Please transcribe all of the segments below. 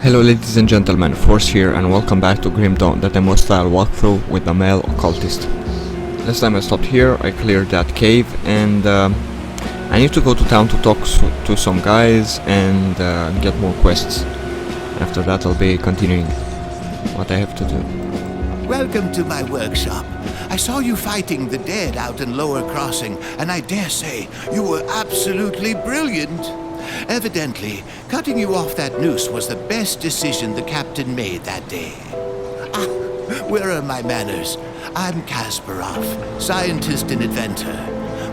Hello ladies and gentlemen, Force here and welcome back to Grim Dawn, the demo style walkthrough with the male occultist. Last time I stopped here, I cleared that cave and I need to go to town to talk to some guys and get more quests. After that I'll be continuing what I have to do. Welcome to my workshop. I saw you fighting the dead out in Lower Crossing, and I dare say you were absolutely brilliant. Evidently, cutting you off that noose was the best decision the captain made that day. Where are my manners? I'm 𝐬𝐿, scientist and inventor.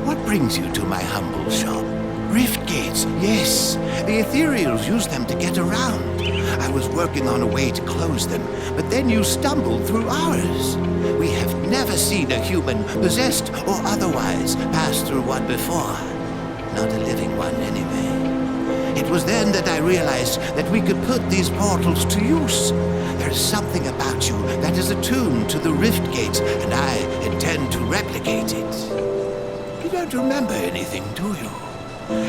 What brings you to my humble shop? Rift gates, yes. The ethereals use them to get around. I was working on a way to close them, but then you stumbled through ours. We have never seen a human, possessed or otherwise, pass through one before. Not a living one, anyway. It was then that I realized that we could put these portals to use. There is something about you that is attuned to the rift gates, and I intend to replicate it. You don't remember anything, do you?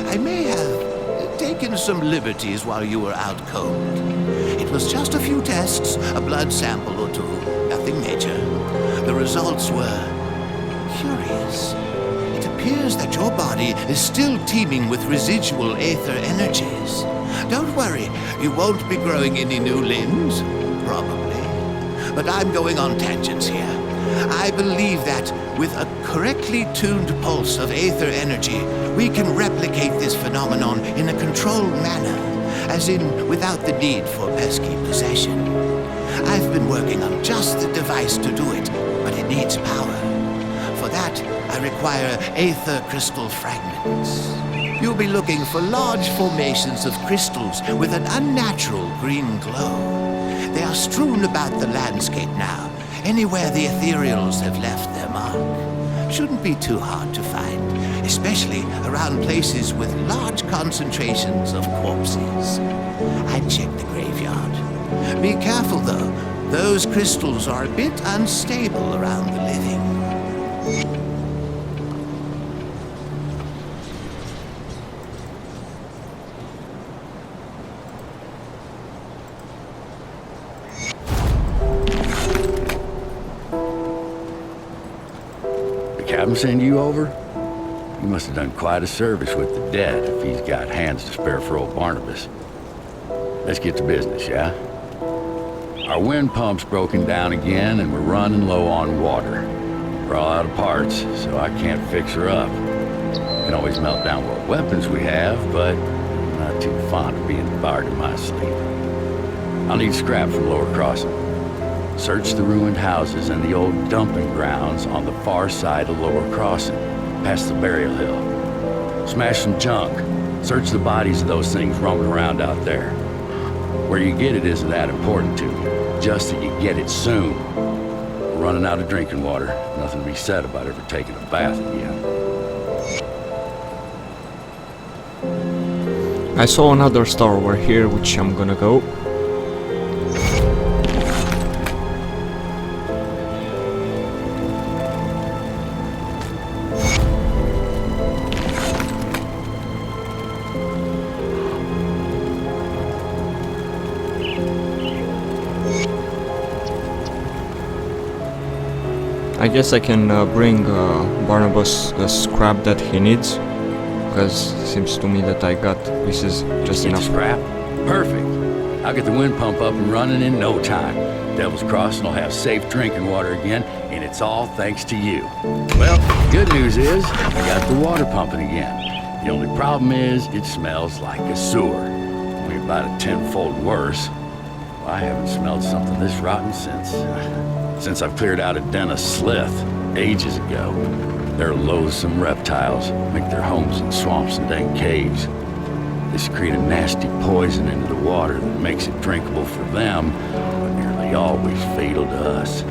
I may have taken some liberties while you were out cold. It was just a few tests, a blood sample or two, nothing major. The results were curious. It appears that your body is still teeming with residual aether energies. Don't worry, you won't be growing any new limbs, probably. But I'm going on tangents here. I believe that with a correctly tuned pulse of aether energy, we can replicate this phenomenon in a controlled manner, as in without the need for pesky possession. I've been working on just the device to do it, but it needs power. For that, I require aether crystal fragments. You'll be looking for large formations of crystals with an unnatural green glow. They are strewn about the landscape now, anywhere the ethereals have left their mark. Shouldn't be too hard to find, especially around places with large concentrations of corpses. I'd check the graveyard. Be careful though, those crystals are a bit unstable around the living. Captain send you over? You must have done quite a service with the dead if he's got hands to spare for old Barnabas. Let's get to business, yeah? Our wind pump's broken down again and we're running low on water. We're all out of parts, so I can't fix her up. Can always melt down what weapons we have, but I'm not too fond of being devoured in my sleep. I'll need scrap from Lower Crossing. Search the ruined houses and the old dumping grounds on the far side of Lower Crossing, past the burial hill. Smash some junk. Search the bodies of those things roaming around out there. Where you get it isn't that important to me, just that you get it soon. We're running out of drinking water. Nothing to be said about ever taking a bath again. I saw another star over here which I'm gonna go. I guess I can bring Barnabas the scrap that he needs, because it seems to me that I got pieces just enough. Scrap? Perfect. I'll get the wind pump up and running in no time. Devil's Crossing will have safe drinking water again, and it's all thanks to you. Well, good news is I got the water pumping again. The only problem is it smells like a sewer. Only about a tenfold worse. Well, I haven't smelled something this rotten since I've cleared out a den of 𝐸 ages ago. They're loathsome reptiles, make their homes in swamps and dank caves. They secrete a nasty poison into the water that makes it drinkable for them, but nearly always fatal to us.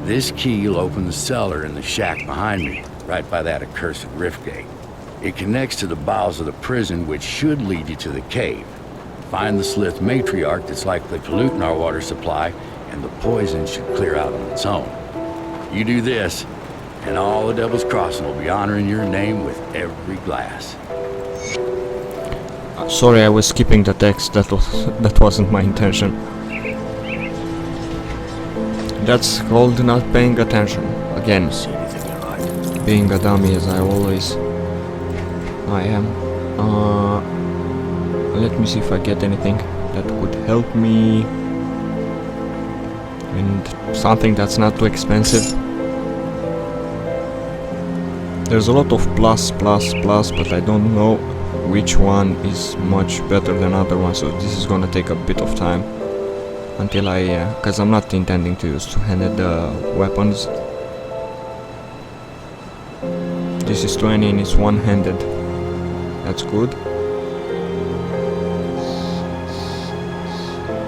This key will open the cellar in the shack behind me, right by that accursed rift gate. It connects to the bowels of the prison, which should lead you to the cave. Find the 𝐓 matriarch that's likely polluting our water supply, and the poison should clear out on its own. You do this, and all the Devil's Crossing will be honoring your name with every glass. Sorry, I was skipping the text. That wasn't my intention. That's called not paying attention. Again, being a dummy as I am. Let me see if I get anything that would help me, and something that's not too expensive. There's a lot of plus, but I don't know which one is much better than other one, so this is gonna take a bit of time until cause I'm not intending to use two-handed weapons. This is 20 and it's one-handed. That's good.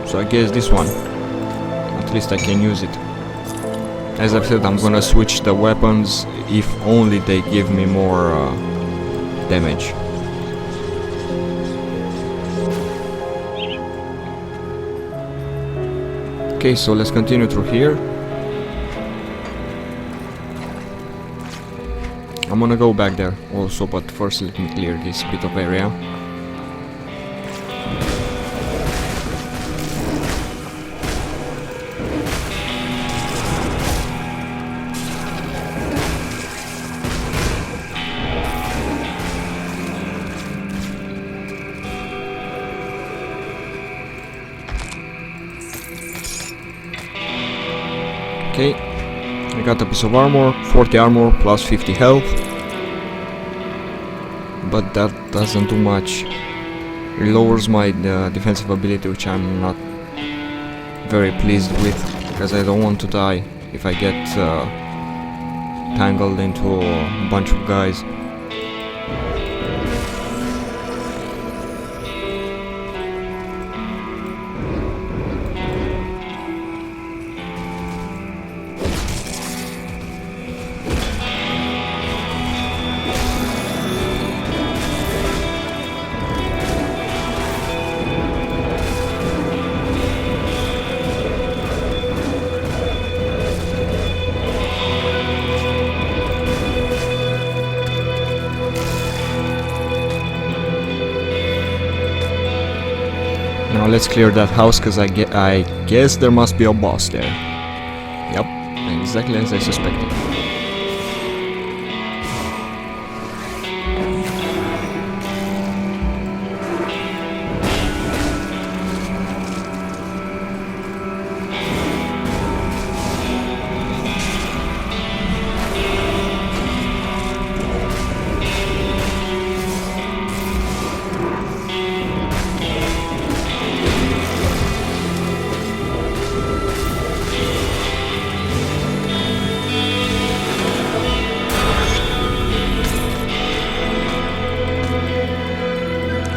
So I guess this one, at least I can use it. As I've said, I'm gonna switch the weapons if only they give me more damage. Okay, so let's continue through here. I'm gonna go back there also, but first let me clear this bit of area. Okay, I got a piece of armor, 40 armor plus 50 health, but that doesn't do much. It lowers my defensive ability, which I'm not very pleased with, because I don't want to die if I get tangled into a bunch of guys. Now let's clear that house, because I guess there must be a boss there. Yep, exactly as I suspected.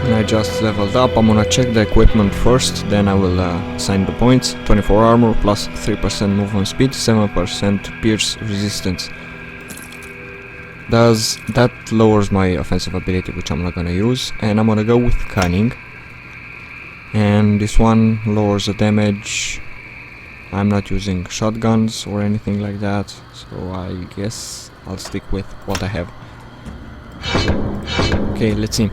I just leveled up. I'm gonna check the equipment first, then I will assign the points. 24 armor plus 3% movement speed, 7% pierce resistance. That lowers my offensive ability, which I'm not gonna use, and I'm gonna go with cunning. And this one lowers the damage. I'm not using shotguns or anything like that, so I guess I'll stick with what I have. Okay, let's see.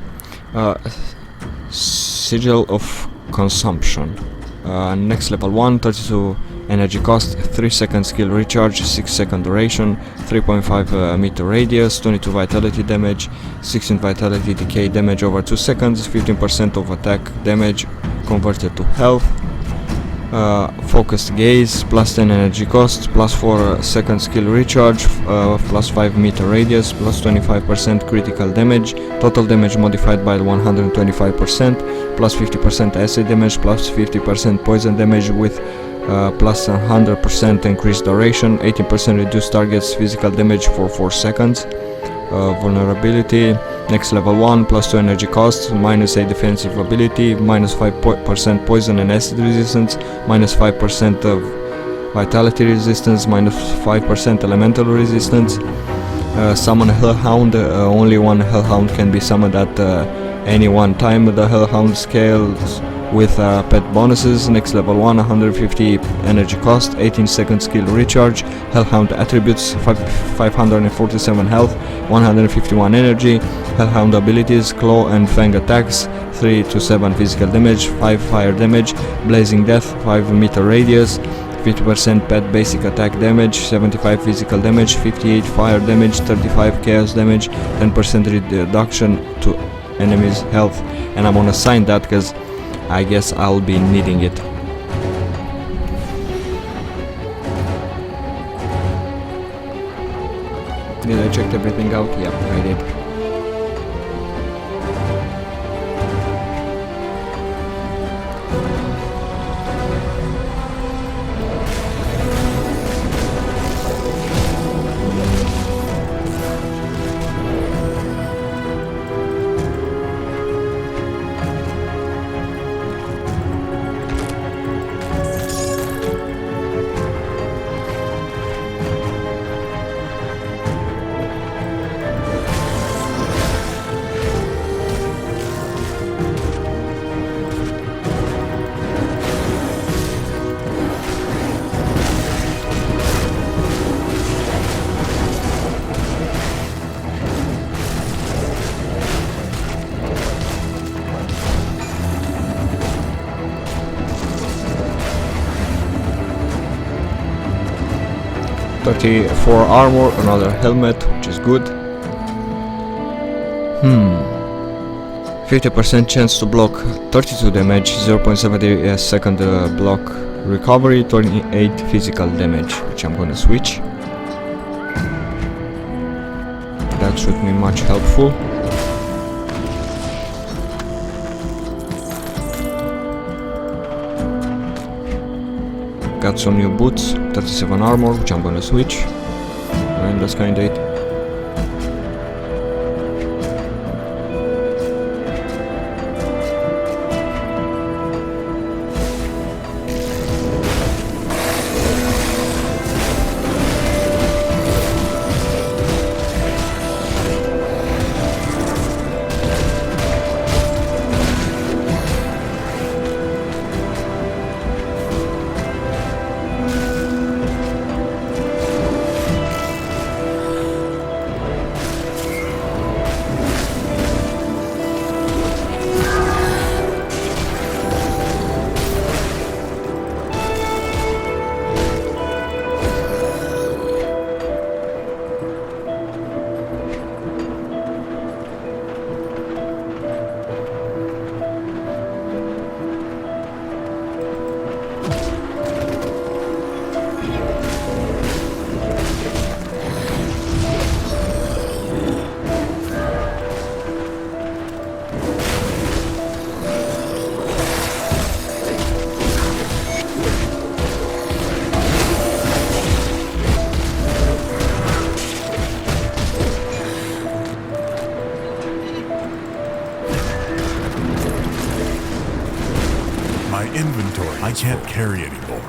Sigil of Consumption. Next level 1, 32 energy cost, 3 second skill recharge, 6 second duration, 3.5 meter radius, 22 vitality damage, 16 vitality decay damage over 2 seconds, 15% of attack damage converted to health. Focused gaze, plus 10 energy cost, plus 4 second skill recharge, plus 5 meter radius, plus 25% critical damage, total damage modified by 125%, plus 50% acid damage, plus 50% poison damage with plus 100% increased duration, 18% reduced target's physical damage for 4 seconds. Vulnerability, next level 1, plus 2 energy cost, minus 8 defensive ability, minus 5% poison and acid resistance, minus 5% of vitality resistance, minus 5% elemental resistance. Summon Hellhound, only one Hellhound can be summoned at any one time. The Hellhound scales with pet bonuses. Next level 1, 150 energy cost, 18 second skill recharge, Hellhound attributes, 547 health, 151 energy, Hellhound abilities, claw and fang attacks, 3 to 7 physical damage, 5 fire damage, blazing death, 5 meter radius, 50% pet basic attack damage, 75 physical damage, 58 fire damage, 35 chaos damage, 10% reduction to enemies health. And I'm gonna sign that because I guess I'll be needing it. Did I check everything out? Yep, I did. For armor, another helmet, which is good. 50% chance to block 32 damage, 0.70 second block recovery, 28 physical damage, which I'm gonna switch. That should be much helpful. Got some new boots, 37 armor, which I'm gonna switch, and that's kinda it. Inventory I can't carry anymore.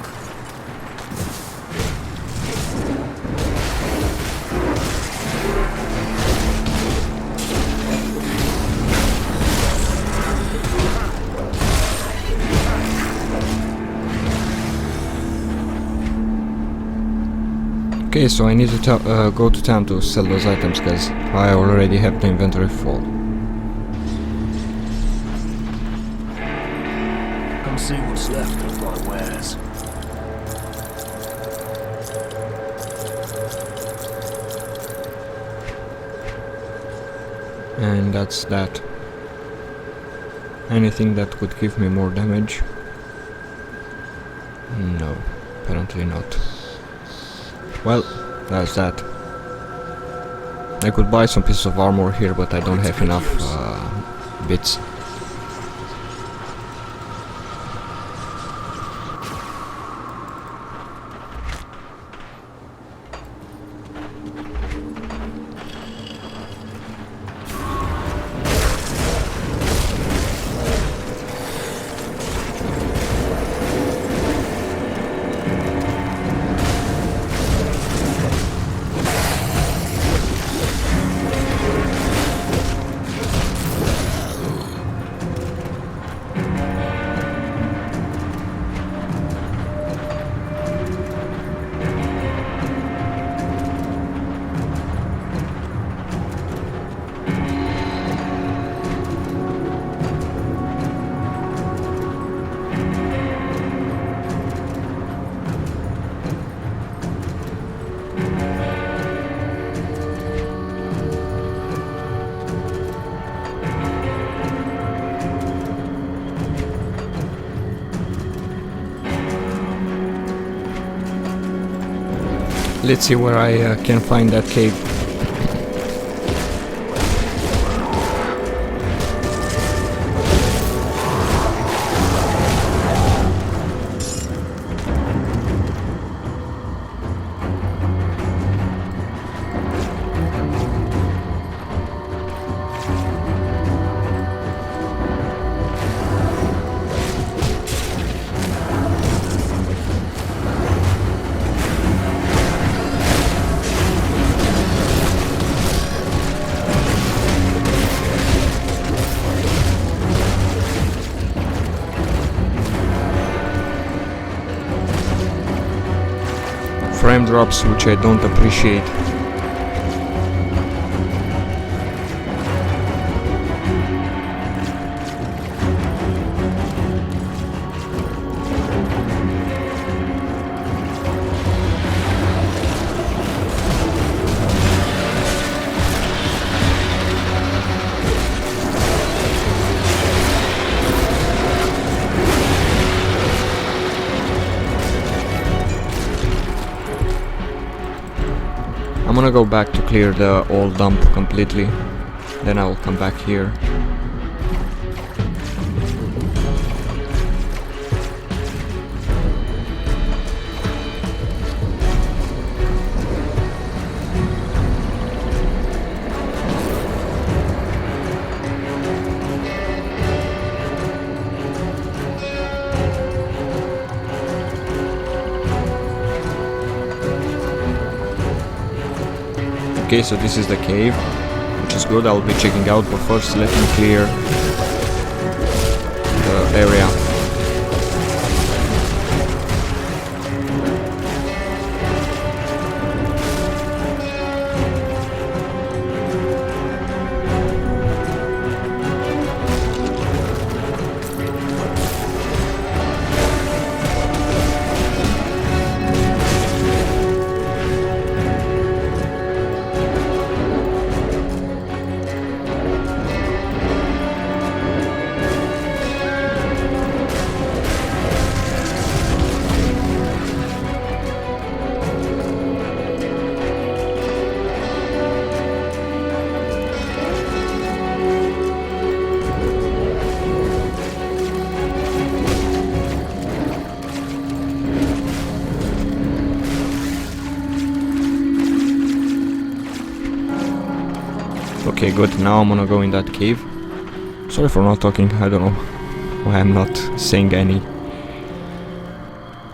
Okay, so I need to go to town to sell those items because I already have the inventory full. See what's left of my wares. And that's that. Anything that could give me more damage? No, apparently not. Well, that's that. I could buy some pieces of armor here, but I don't have enough bits. Let's see where I can find that cave. Frame drops, which I don't appreciate. I'm gonna go back to clear the old dump completely, then I will come back here. Okay, so this is the cave, which is good. I'll be checking out, but first let me clear the area. Okay, good. Now I'm gonna go in that cave. Sorry for not talking. I don't know why I'm not saying any.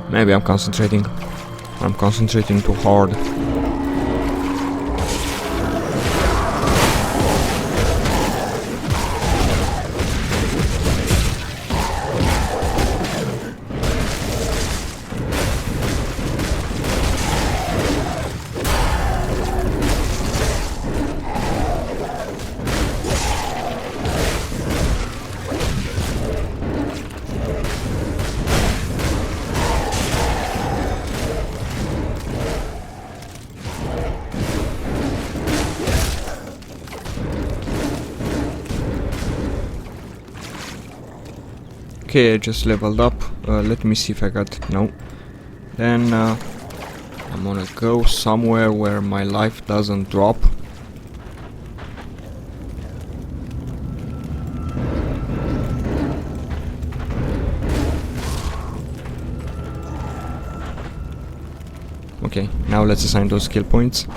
Maybe I'm concentrating. I'm concentrating too hard. Okay, I just leveled up. Let me see if I got... no. Then I'm gonna go somewhere where my life doesn't drop. Okay, now let's assign those skill points.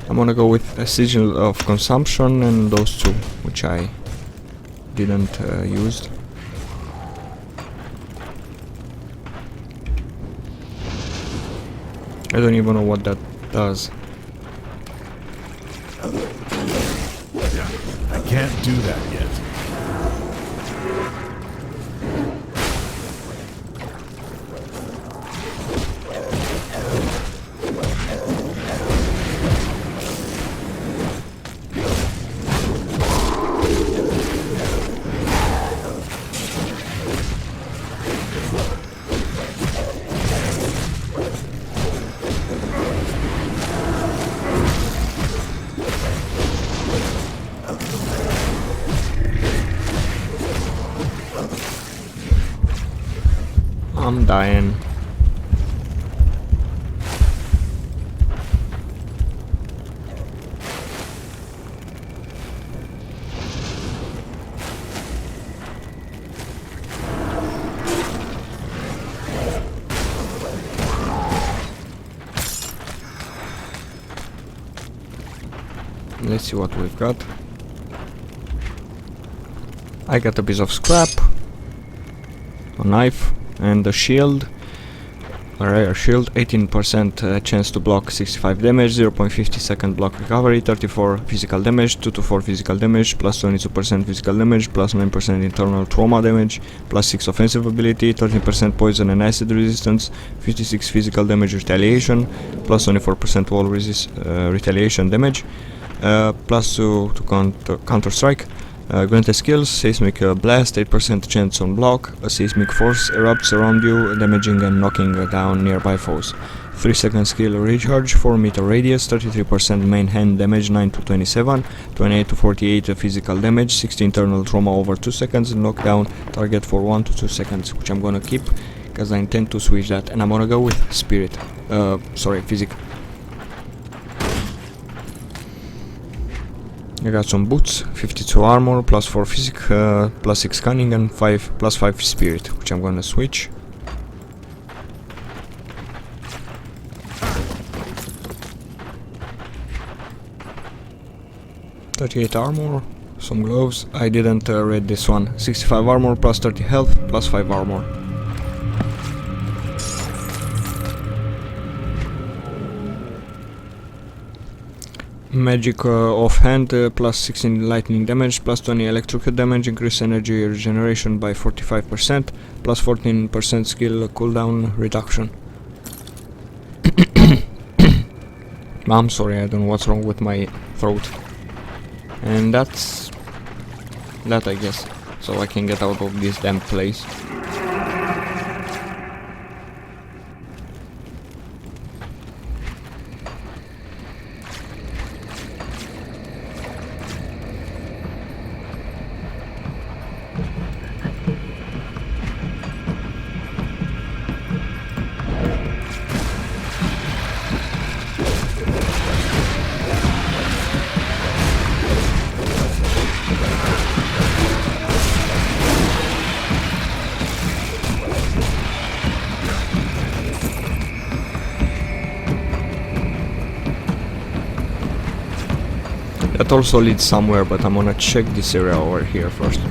I'm gonna go with a sigil of consumption and those two, which I didn't use. I don't even know what that does. I can't do that yet. I'm dying. Let's see what we've got. I got a piece of scrap, a knife, and a shield. A rare shield, 18% chance to block 65 damage, 0.50 second block recovery, 34 physical damage, 2 to 4 physical damage, plus 22% physical damage, plus 9% internal trauma damage, plus 6 offensive ability, 13% poison and acid resistance, 56 physical damage retaliation, plus 24% wall retaliation damage, plus 2 to counter strike. Granted skills, seismic blast, 8% chance on block, a seismic force erupts around you, damaging and knocking down nearby foes. 3-second skill recharge, 4-meter radius, 33% main hand damage, 9 to 27, 28 to 48 physical damage, 60 internal trauma over 2 seconds, knock down target for 1 to 2 seconds, which I'm gonna keep, because I intend to switch that, and I'm gonna go with spirit, physic. I got some boots, 52 armor, plus 4 physic, plus 6 cunning, and plus 5 spirit, which I'm gonna switch. $38 armor, some gloves. I didn't read this one. 65 armor, plus 30 health, plus 5 armor. Magic offhand, plus 16 lightning damage, plus 20 electrical damage, increase energy regeneration by 45%, plus 14% skill cooldown reduction. I'm sorry, I don't know what's wrong with my throat. And that's that, I guess, so I can get out of this damn place. That also leads somewhere, but I'm gonna check this area over here first.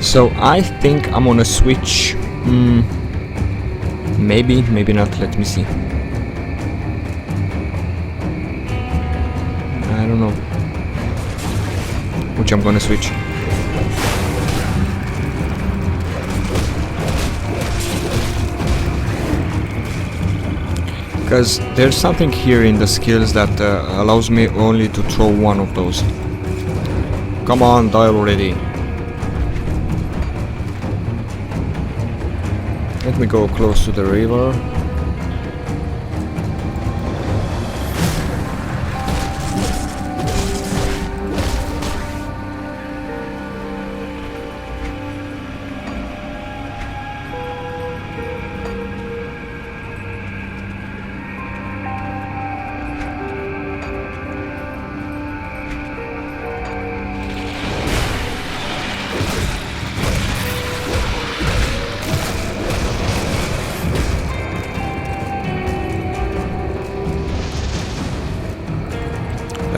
So I think I'm gonna switch. Maybe not. Let me see. I don't know which I'm gonna switch. Because there's something here in the skills that allows me only to throw one of those. Come on, die already. Let me go close to the river.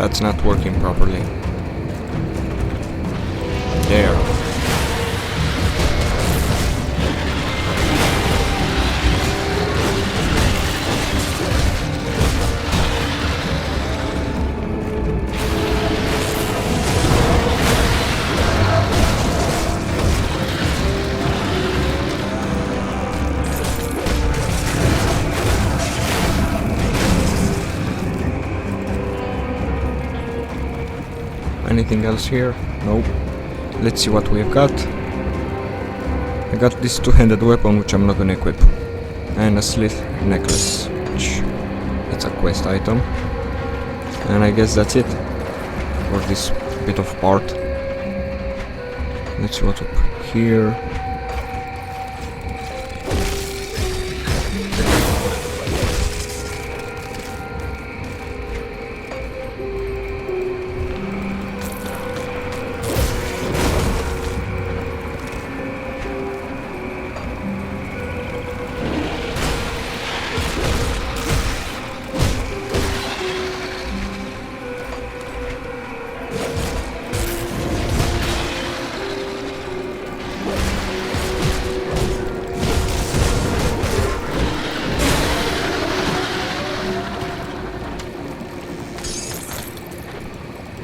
That's not working properly. There. anything else here? Nope. Let's see what we've got. I got this two-handed weapon, which I'm not gonna equip. And a slit necklace, which it's a quest item. And I guess that's it for this bit of part. Let's see what's up here.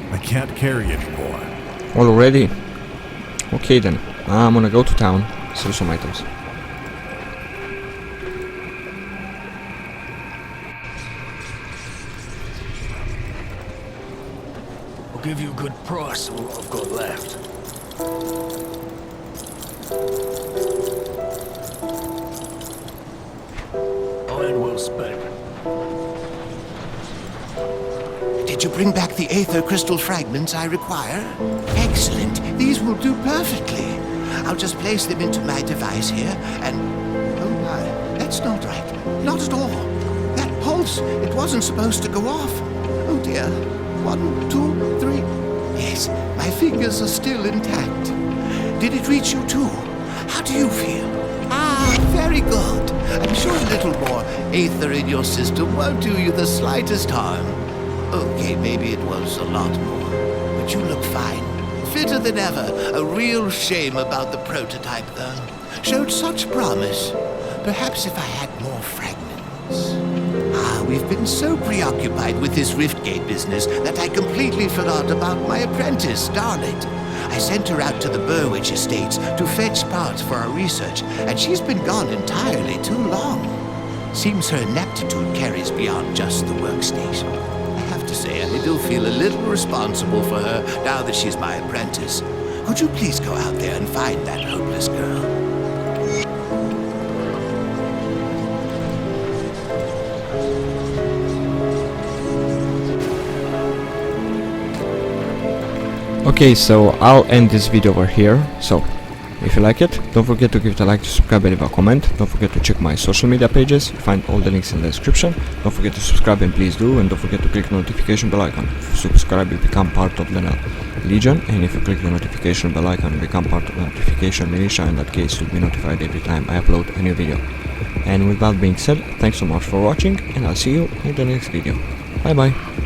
I can't carry anymore. Already? Okay then. I'm gonna go to town, sell some items. I'll give you a good price for what I've got left. Iron well spent. Did you bring back the aether crystal fragments I require? Excellent. These will do perfectly. I'll just place them into my device here and... Oh my, that's not right. Not at all. That pulse, it wasn't supposed to go off. Oh dear. 1, 2, 3. Yes, my fingers are still intact. Did it reach you too? How do you feel? Ah, very good. I'm sure a little more aether in your system won't do you the slightest harm. Okay, maybe it was a lot more, but you look fine. Fitter than ever. A real shame about the prototype, though. Showed such promise. Perhaps if I had more fragments. Ah, we've been so preoccupied with this Riftgate business that I completely forgot about my apprentice, Darlet. I sent her out to the Burwich estates to fetch parts for our research, and she's been gone entirely too long. Seems her ineptitude carries beyond just the workstation. To say, I do feel a little responsible for her now that she's my apprentice. Could you please go out there and find that hopeless girl? Okay, so I'll end this video over here. So, if you like it, don't forget to give it a like, to subscribe and leave a comment. Don't forget to check my social media pages. You find all the links in the description. Don't forget to subscribe, and please do. And don't forget to click the notification bell icon. If you subscribe, you become part of the Legion. And if you click the notification bell icon, you become part of the notification militia. In that case, you'll be notified every time I upload a new video. And with that being said, thanks so much for watching, and I'll see you in the next video. Bye bye.